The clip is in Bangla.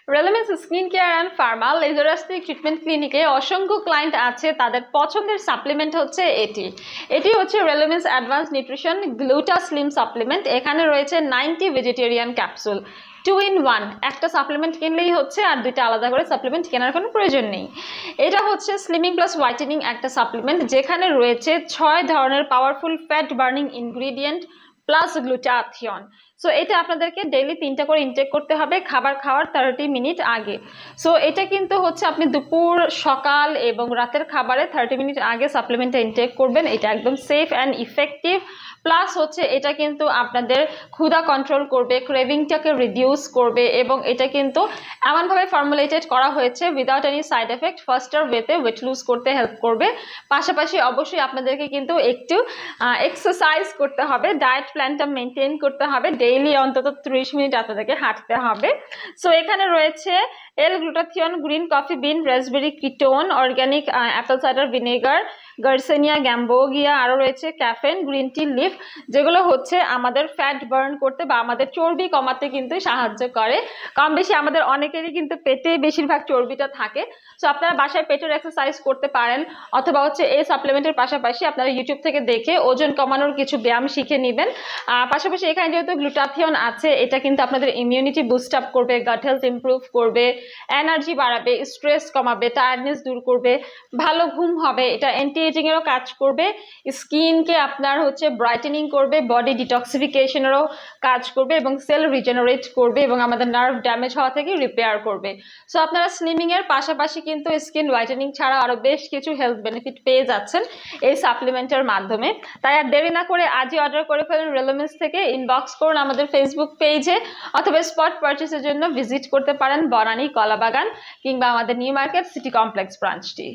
রেলেমেন্স স্কিন কেয়ার অ্যান্ড ফার্মা লেজারাস্টিক ট্রিটমেন্ট ক্লিনিকে অসংখ্য ক্লায়েন্ট আছে, তাদের পছন্দের সাপ্লিমেন্ট হচ্ছে এটি হচ্ছে রেলেমেন্স অ্যাডভান্স নিউট্রিশন গ্লুটা স্লিম সাপ্লিমেন্ট। এখানে রয়েছে 90 ভেজিটেরিয়ান ক্যাপসুল, 2 in 1। একটা সাপ্লিমেন্ট কিনলেই হচ্ছে, আর দুইটা আলাদা করে সাপ্লিমেন্ট কেনার কোনো প্রয়োজন নেই। এটা হচ্ছে স্লিমিং প্লাস হোয়াইটেনিং একটা সাপ্লিমেন্ট, যেখানে রয়েছে 6 ধরনের powerful fat burning ingredient plus glutathione. So এটা আপনাদেরকে ডেইলি 3টা করে ইনটেক করতে হবে খাবার খাওয়ার 30 মিনিট আগে। সো এটা কিন্তু হচ্ছে আপনি দুপুর, সকাল এবং রাতের খাবারে 30 মিনিট আগে সাপ্লিমেন্টটা ইনটেক করবেন। এটা একদম সেফ অ্যান্ড ইফেক্টিভ। প্লাস হচ্ছে এটা কিন্তু আপনাদের ক্ষুধা কন্ট্রোল করবে, ক্রেভিংটাকে রিডিউস করবে, এবং এটা কিন্তু এমনভাবে ফর্মুলেটেড করা হয়েছে উইদাউট এনি সাইড এফেক্ট, ফাস্টার ওয়েতে ওয়েট লুজ করতে হেল্প করবে। পাশাপাশি অবশ্যই আপনাদেরকে কিন্তু একটু এক্সারসাইজ করতে হবে, ডায়েট প্ল্যানটা মেনটেন করতে হবে, ডেইলি অন্তত 30 মিনিট আপনাদেরকে হাঁটতে হবে। সো এখানে রয়েছে L glutathione, green coffee bean, raspberry ketone, organic apple cider vinegar, garcinia gambogia, আরও রয়েছে ক্যাফেন, গ্রিন টি লিফ, যেগুলো হচ্ছে আমাদের ফ্যাট বার্ন করতে বা আমাদের চর্বি কমাতে কিন্তু সাহায্য করে। কম বেশি আমাদের অনেকেরই কিন্তু পেটে বেশিরভাগ চর্বিটা থাকে। সো আপনারা বাসায় পেটের এক্সারসাইজ করতে পারেন, অথবা হচ্ছে এই সাপ্লিমেন্টের পাশাপাশি আপনারা ইউটিউব থেকে দেখে ওজন কমানোর কিছু ব্যায়াম শিখে নেবেন। পাশাপাশি এখানে যেহেতু গ্লুটাথিয়ন আছে, এটা কিন্তু আপনাদের ইমিউনিটি বুস্ট আপ করবে, গাট হেলথ ইমপ্রুভ করবে, এনার্জি বাড়াবে, স্ট্রেস কমাবে, টায়ার্ডনেস দূর করবে, ভালো ঘুম হবে, এটা অ্যান্টি এজিং এরও কাজ করবে, স্কিনকে আপনার হচ্ছে ব্রাইটেনিং করবে, বডি ডিটক্সিফিকেশনেরও কাজ করবে, এবং সেল রিজেনারেট করবে, এবং আমাদের নার্ভ ড্যামেজ হওয়া থেকে রিপেয়ার করবে। সো আপনারা স্লিমিং এর পাশাপাশি কিন্তু স্কিন হোয়াইটেনিং ছাড়া আরো বেশ কিছু হেলথ বেনিফিট পেয়ে যাচ্ছেন এই সাপ্লিমেন্টের মাধ্যমে। তাই আর দেরি না করে আজই অর্ডার করে ফেলুন রেলেমেন্স থেকে। ইনবক্স করুন আমাদের ফেসবুক পেজে, অথবা স্পট পারচেসের জন্য ভিজিট করতে পারেন বনানী, কলাবাগান, কিংবা আমাদের নিউ মার্কেট সিটি কমপ্লেক্স ব্রাঞ্চটি।